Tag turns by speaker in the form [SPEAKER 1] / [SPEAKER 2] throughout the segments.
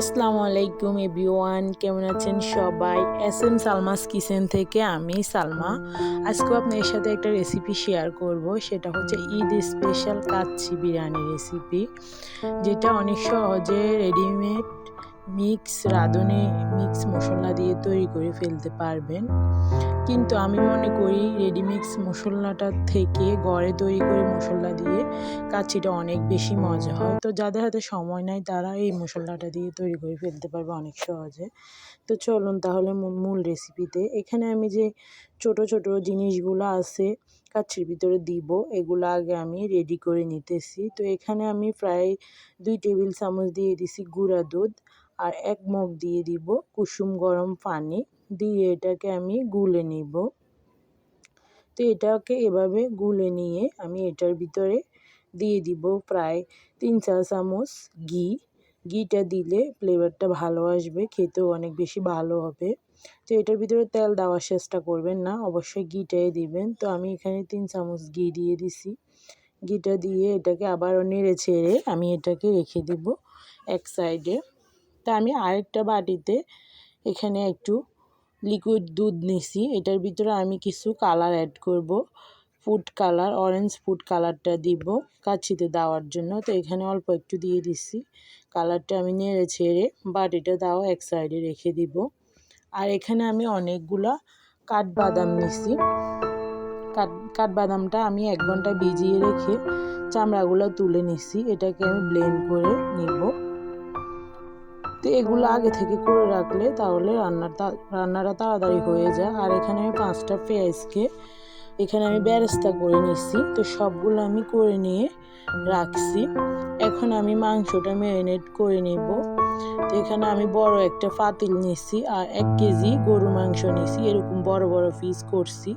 [SPEAKER 1] আসসালামু আলাইকুম এভরিওয়ান, কেমন আছেন সবাই? SM সালমাস কিচেন থেকে আমি সালমা। আজকেও আপনাদের সাথে একটা রেসিপি শেয়ার করব, সেটা হচ্ছে ঈদ স্পেশাল কাচ্চি বিরিয়ানি রেসিপি, যেটা অনেক সহজে রেডিমেড রাঁধুনি মিক্স মশলা দিয়ে তৈরি করে ফেলতে পারবেন। কিন্তু আমি মনে করি রেডিমিক্স মশলাটার থেকে ঘরে তৈরি করে মশলা দিয়ে কাচ্চিটা অনেক বেশি মজা হয়। তো যাদের হাতে সময় নাই তারা এই মশলাটা দিয়ে তৈরি করে ফেলতে পারবে অনেক সহজে। তো চলুন তাহলে মূল রেসিপিতে। এখানে আমি যে ছোট ছোট জিনিসগুলো আছে কাচ্চির ভিতরে দিব, এগুলো আগে আমি রেডি করে নিতেছি। তো এখানে আমি প্রায় 2 টেবিল চামচ দিয়ে দিছি গুঁড়া দুধ, আর 1 মগ দিয়ে দিব কুসুম গরম পানি, দিয়ে এটাকে আমি গুলে নিব। তো এটাকে এভাবে গুলে নিয়ে আমি এটার ভিতরে দিয়ে দিব প্রায় 3-4 চামচ ঘিটা দিলে ফ্লেভারটা ভালো আসবে, খেতেও অনেক বেশি ভালো হবে। তো এটার ভিতরে তেল দেওয়ার চেষ্টা করবেন না, অবশ্যই ঘিটাই দিবেন। তো আমি এখানে 3 চামচ ঘি দিয়ে দিছি। ঘিটা দিয়ে এটাকে আবারও নেড়ে ছেড়ে আমি এটাকে রেখে দিব এক সাইডে। তা আমি আরেকটা বাটিতে এখানে একটু লিকুইড দুধ নিছি, এটার ভিতরে আমি কিছু কালার অ্যাড করব, ফুড কালার, অরেঞ্জ ফুড কালারটা দিব কাচ্চিতে দেওয়ার জন্য। তো এখানে অল্প একটু দিয়ে দিছি কালারটা, আমি নেড়ে ছেড়ে বাটিটা দাও এক সাইডে রেখে দিব। আর এখানে আমি অনেকগুলা কাঠবাদাম নিছি। কাঠবাদামটা আমি 1 ঘন্টা ভিজিয়ে রেখে চামড়াগুলো তুলে নিছি, এটাকে আমি ব্লেন্ড করে নিব। তো এগুলো আগে থেকে করে রাখলে তাহলে রান্নাটা তাড়াতাড়ি হয়ে যায়। আর এখানে আমি 5টা পেঁয়াজকে এখানে আমি বেরেস্তা করে নিছি। তো সবগুলো আমি করে নিয়ে রাখছি। এখন আমি মাংসটা ম্যারিনেট করে নেব। তো এখানে আমি বড় একটা পাতিল নিছি, আর 1 কেজি গরু মাংস নিছি, এরকম বড় বড় পিস করছি।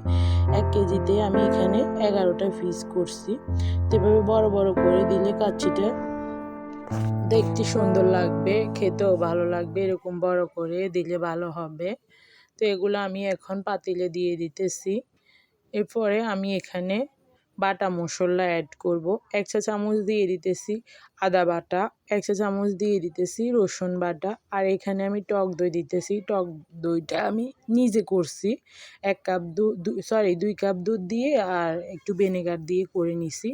[SPEAKER 1] 1 কেজিতে আমি এখানে 11টা পিস করছি। তো এভাবে বড় বড় করে দিলে কাচ্চিটা দেখতে সুন্দর লাগবে, খেতেও ভালো লাগবে, এরকম বড় করে দিলে ভালো হবে। তো এগুলো আমি এখন পাতিলে দিয়ে দিতেছি। এরপরে আমি এখানে বাটা মশলা অ্যাড করব। 1 চা চামচ দিয়ে দিতেছি আদা বাটা, 1 চা চামচ দিয়ে দিতেছি রসুন বাটা, আর এখানে আমি টক দই দিতেছি। টক দইটা আমি নিজে করছি, 2 কাপ দুধ দিয়ে আর একটু ভিনেগার দিয়ে করে নিছি।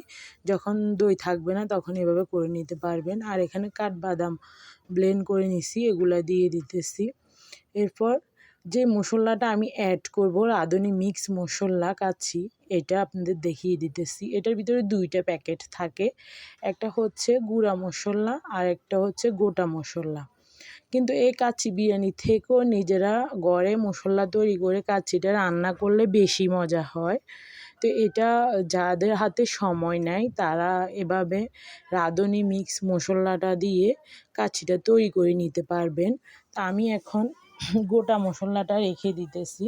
[SPEAKER 1] যখন দই থাকবে না তখন এভাবে করে নিতে পারবেন। আর এখানে কাঠবাদাম ব্লেন্ড করে নিছি, এগুলা দিয়ে দিতেছি। এরপর যে মশলাটা আমি অ্যাড করব, রাঁধুনি মিক্স মশলা কাচ্চি, এটা আপনাদের দেখিয়ে দিতেছি। এটার ভিতরে 2টা প্যাকেট থাকে, একটা হচ্ছে গুঁড়া মশলা আর একটা হচ্ছে গোটা মশলা। কিন্তু এই কাচ্চি বিরিয়ানি থেকেও নিজেরা ঘরে মশলা তৈরি করে কাচ্চিটা রান্না করলে বেশি মজা হয়। তো এটা যাদের হাতে সময় নেয় তারা এভাবে রাঁধুনি মিক্স মশলাটা দিয়ে কাচ্চিটা তৈরি করে নিতে পারবেন। তা আমি এখন গোটা মশলাটা রেখে দিতেছি,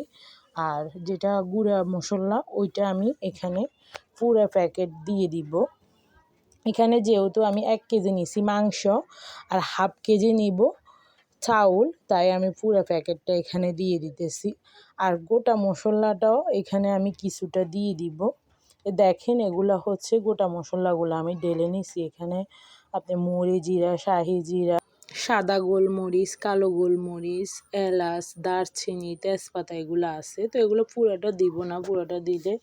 [SPEAKER 1] আর যেটা গুঁড়া মশলা ওইটা আমি এখানে পুরো প্যাকেট দিয়ে দিব। এখানে যেহেতু আমি 1 কেজি নিছি মাংস আর 1/2 কেজি নিব চাউল, তাই আমি পুরো প্যাকেটটা এখানে দিয়ে দিতেছি। আর গোটা মশলাটাও এখানে আমি কিছুটা দিয়ে দিব। দেখেন এগুলা হচ্ছে গোটা মশলাগুলো আমি ঢেলে নিছি। এখানে আপনি মরি জিরা, শাহি জিরা, সাদা গোলমরিচ, কালো গোলমরিচ, এলাচ, দারচিনি, তেজপাতা এগুলো আছে। তো এগুলো পুরোটা দিব না, পুরোটা দিলে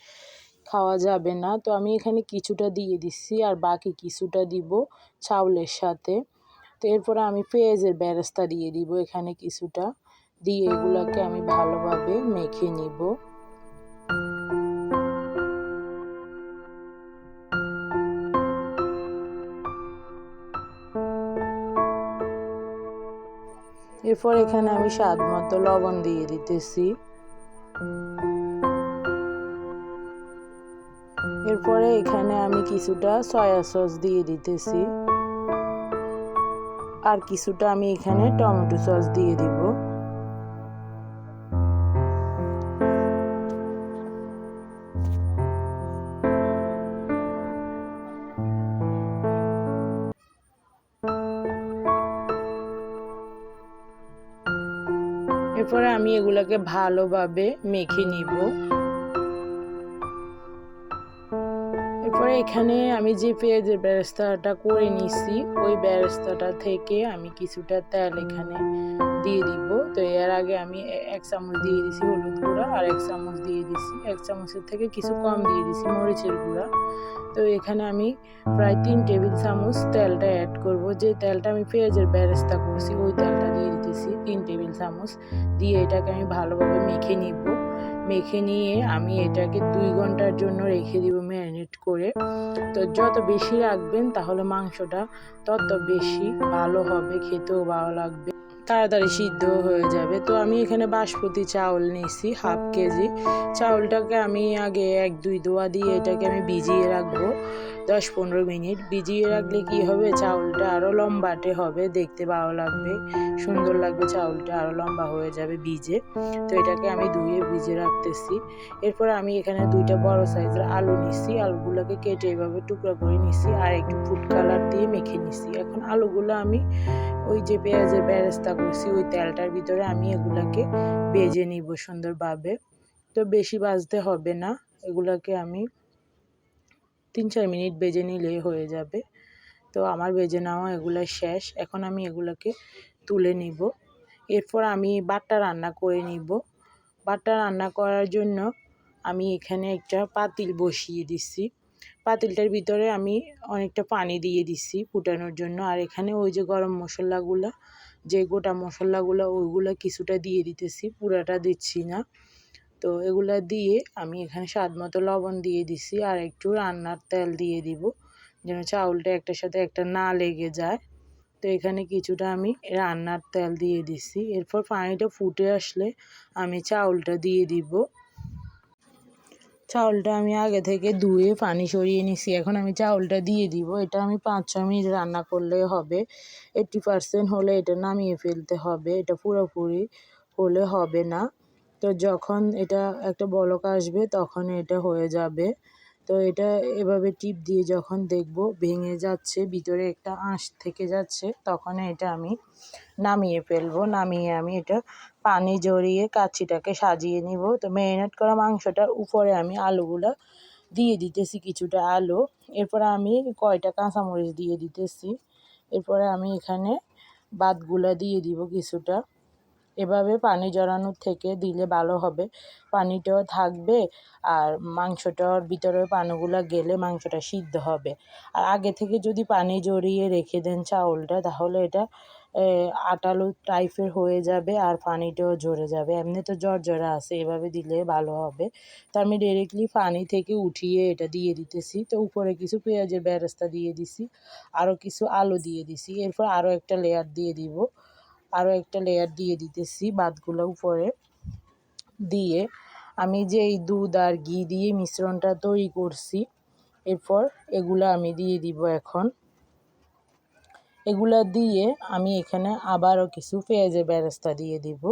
[SPEAKER 1] খাওয়া যাবে না। তো আমি এখানে কিছুটা দিয়ে দিচ্ছি, আর বাকি কিছুটা দিব চাউলের সাথে। তো এরপরে আমি পেঁয়াজের বেরেস্তা দিয়ে দিব এখানে কিছুটা, দিয়ে এগুলোকে আমি ভালোভাবে মেখে নিব। এরপর এখানে আমি স্বাদ মতো লবণ দিয়ে দিতেছি। এরপরে এখানে আমি কিছুটা সয়া সস দিয়ে দিতেছি, আর কিছুটা আমি এখানে টমেটো সস দিয়ে দিব। এরপরে আমি এগুলোকে ভালোভাবে মেখে নিব। এরপর এরপরে এখানে আমি যে পেঁয়াজের বেরেস্তাটা করে নিছি ওই বেরেস্তাটা থেকে আমি কিছুটা তেল এখানে দিয়ে দিব। তো এর আগে আমি 1 চামচ দিয়ে দিছি হলুদ গুঁড়া আর 1 চামচ দিয়ে দিছি, 1 চামচের থেকে কিছু কম দিয়ে দিছি মরিচের গুঁড়া। তো এখানে আমি প্রায় 3 টেবিল চামচ তেলটা অ্যাড করব। যে তেলটা আমি পেঁয়াজের বেরেস্তা করছি ওই তেলটা দিয়ে দিতেছি 3 টেবিল চামচ। দিয়ে এটাকে আমি ভালোভাবে মেখে নিব। মেখে নিয়ে আমি এটাকে 2 ঘন্টার জন্য রেখে দিব ম্যারিনেট করে। তো যত বেশি রাখবেন তাহলে মাংসটা তত বেশি ভালো হবে, খেতেও ভালো লাগবে, তাড়াতাড়ি সিদ্ধ হয়ে যাবে। তো আমি এখানে বাসমতি চাউল নিয়েছি হাফ কেজি। চাউলটাকে আমি আগে 1-2 ধোয়া দিয়ে এটাকে আমি ভিজিয়ে রাখবো 10-15 মিনিট। ভিজিয়ে রাখলে কি হবে, চাউলটা আরও লম্বাটে হবে, দেখতে ভালো লাগবে, সুন্দর লাগবে, চাউলটা আরও লম্বা হয়ে যাবে ভিজে। তো এটাকে আমি ধুয়ে ভিজে রাখতেছি। এরপর আমি এখানে 2টা বড় সাইজের আলু নিছি, আলুগুলোকে কেটে এভাবে টুকরা করে নিছি আর একটু ফুড কালার দিয়ে মেখে নিছি। এখন আলুগুলো আমি ওই যে পেঁয়াজের বেরেস্তা করছি ওই তেলটার ভিতরে আমি এগুলাকে ভেজে নিব সুন্দরভাবে। তো বেশি ভাজতে হবে না, এগুলাকে আমি 3-4 মিনিট ভেজে নিলেই হয়ে যাবে। তো আমার ভেজে নেওয়া এগুলো শেষ। এখন আমি এগুলোকে তুলে নিব। এরপর আমি বাট্টা রান্না করে নিব। বাট্টা রান্না করার জন্য আমি এখানে একটা পাতিল বসিয়ে দিছি। পাতিলটার ভিতরে আমি অনেকটা পানি দিয়ে দিছি ফুটানোর জন্য। আর এখানে ওই যে গরম মশলাগুলো, যে গোটা মশলাগুলো ওইগুলো কিছুটা দিয়ে দিতেছি, পুরাটা দিচ্ছি না। তো এগুলা দিয়ে আমি এখানে স্বাদ মতো লবণ দিয়ে দিছি আর একটু রান্নার তেল দিয়ে দিব, যেন চাউলটা একটার সাথে একটা না লেগে যায়। তো এখানে কিছুটা আমি রান্নার তেল দিয়ে দিছি। এরপর পানিটা ফুটে আসলে আমি চাউলটা দিয়ে দিব। চাউলটা আমি আগে থেকে ধুয়ে পানি সরিয়ে নিছি। এখন আমি চাউলটা দিয়ে দিব। এটা আমি 5-6 মিনিট রান্না করলে হবে। 80% হলে এটা নামিয়ে ফেলতে হবে, এটা পুরোপুরি হলে হবে না। তো যখন এটা একটা বলক আসবে তখন এটা হয়ে যাবে। তো এটা এভাবে টিপ দিয়ে যখন দেখব ভেঙে যাচ্ছে, ভিতরে একটা আঁশ থেকে যাচ্ছে, তখন এটা আমি নামিয়ে ফেলবো। নামিয়ে আমি এটা পানি ঝরিয়ে কাচ্চিটাকে সাজিয়ে নিব। তো ম্যারিনেট করা মাংসটার উপরে আমি আলুগুলো দিয়ে দিতেছি, কিছুটা আলু। এরপরে আমি কয়টা কাঁচামরিচ দিয়ে দিতেছি। এরপরে আমি এখানে ভাতগুলা দিয়ে দিব কিছুটা। এভাবে পানি জড়ানোর থেকে দিলে ভালো হবে, পানিটাও থাকবে আর মাংসটার ভিতরে পানিগুলো গেলে মাংসটা সিদ্ধ হবে। আর আগে থেকে যদি পানি জড়িয়ে রেখে দেন চাউলটা তাহলে এটা আটালো টাইপের হয়ে যাবে আর পানিটাও ঝরে যাবে, এমনি তো ঝরঝরা আছে, এভাবে দিলে ভালো হবে। তো আমি ডিরেক্টলি পানি থেকে উঠিয়ে এটা দিয়ে দিতেছি। তো উপরে কিছু পেঁয়াজের বেরেস্তা দিয়ে দিছি, আরও কিছু আলু দিয়ে দিছি। এরপর আরও একটা লেয়ার দিয়ে দিব, আরও একটা লেয়ার দিয়ে দিতেছি ভাতগুলো উপরে দিয়ে। আমি যে এই দুধ আর ঘি দিয়ে মিশ্রণটা তৈরি করছি, এরপর এগুলো আমি দিয়ে দিব। এখন এগুলা দিয়ে আমি এখানে আবারও কিছু পেঁয়াজের বেরেস্তা দিয়ে দিব।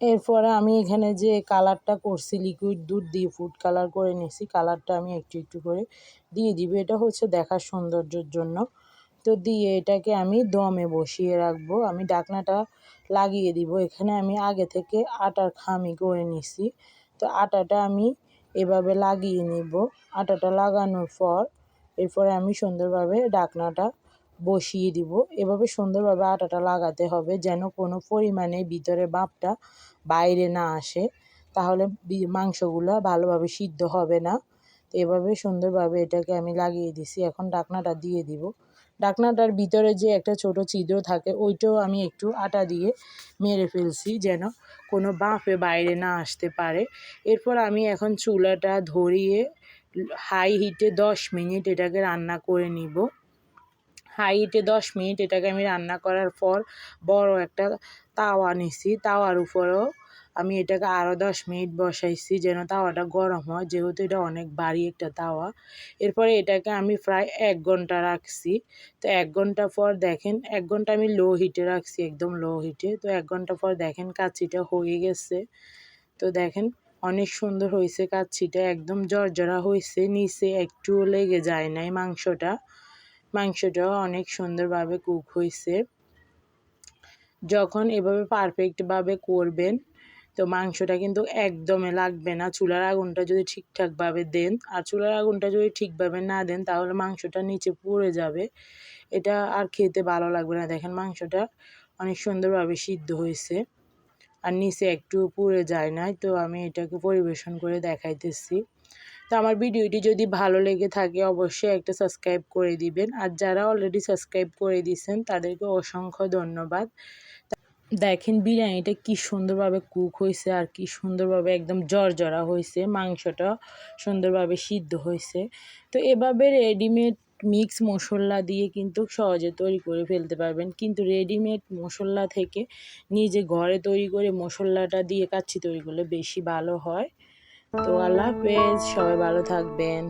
[SPEAKER 1] এরপরে আমি এখানে যে কালারটা করছি লিকুইড দুধ দিয়ে ফুড কালার করে নিয়েছি, কালারটা আমি একটু একটু করে দিয়ে দিব। এটা হচ্ছে দেখার সৌন্দর্যের জন্য। তো দিয়ে এটাকে আমি দমে বসিয়ে রাখবো। আমি ঢাকনাটা লাগিয়ে দিব। এখানে আমি আগে থেকে আটার খামি করে নিছি। তো আটাটা আমি এভাবে লাগিয়ে নিব। আটাটা লাগানোর পর এরপরে আমি সুন্দরভাবে ঢাকনাটা বসিয়ে দিব। এভাবে সুন্দরভাবে আটাটা লাগাতে হবে যেন কোনো পরিমাণে ভিতরে ভাপটা বাইরে না আসে, তাহলে মাংসগুলো ভালোভাবে সিদ্ধ হবে না। তো এভাবে সুন্দরভাবে এটাকে আমি লাগিয়ে দিছি। এখন ঢাকনাটা দিয়ে দিব। ঢাকনাটার ভিতরে যে একটা ছোট ছিদ্র থাকে ওইটাও আমি একটু আটা দিয়ে মেরে ফেলছি যেন কোনো ভাপে বাইরে না আসতে পারে। এরপর আমি এখন চুলাটা ধরিয়ে হাই হিটে 10 মিনিট এটাকে রান্না করে নিব। হাই হিটে 10 মিনিট এটাকে আমি রান্না করার পর বড় একটা তাওয়া নিছি, তাওয়ার উপরেও আমি এটাকে আরও 10 মিনিট বসাইছি যেন তাওয়াটা গরম হয়, যেহেতু এটা অনেক ভারী একটা তাওয়া। এরপরে এটাকে আমি প্রায় 1 ঘন্টা রাখছি। তো 1 ঘন্টা পর দেখেন, 1 ঘন্টা আমি লো হিটে রাখছি, একদম লো হিটে। তো 1 ঘন্টা পর দেখেন কাচ্চিটা হয়ে গেছে। তো দেখেন অনেক সুন্দর হয়েছে কাচ্ছিটা, একদম জর্জরা হয়েছে, নিচে একটুও লেগে যায় নাই মাংসটাও অনেক সুন্দরভাবে কুক হয়েছে। যখন এভাবে পারফেক্টভাবে করবেন তো মাংসটা কিন্তু একদমই লাগবে না। চুলার আগুনটা যদি ঠিকঠাকভাবে দেন, আর চুলার আগুনটা যদি ঠিকভাবে না দেন তাহলে মাংসটা নিচে পুড়ে যাবে, এটা আর খেতে ভালো লাগবে না। দেখেন মাংসটা অনেক সুন্দরভাবে সিদ্ধ হয়েছে আর নিচে একটু পুড়ে যায় নাই। তো আমি এটাকে পরিবেশন করে দেখাইতেছি। তো আমার ভিডিওটি যদি ভালো লেগে থাকে অবশ্যই একটা সাবস্ক্রাইব করে দিবেন, আর যারা অলরেডি সাবস্ক্রাইব করে দিয়েছেন তাদেরকে অসংখ্য ধন্যবাদ। দেখেন বিরিয়ানিটা কি সুন্দরভাবে কুক হয়েছে আর কি সুন্দরভাবে একদম জর্জরা হয়েছে, মাংসটা সুন্দরভাবে সিদ্ধ হয়েছে। তো এভাবে রেডিমেড মিক্স মশলা দিয়ে কিন্তু সহজে তৈরি করে ফেলতে পারবেন, কিন্তু রেডিমেড মশলা থেকে নিজে ঘরে তৈরি করে মশলাটা দিয়ে কাচ্চি তৈরি করলে বেশি ভালো হয়। তো আল্লাহ হাফেজ, সবাই ভালো থাকবেন।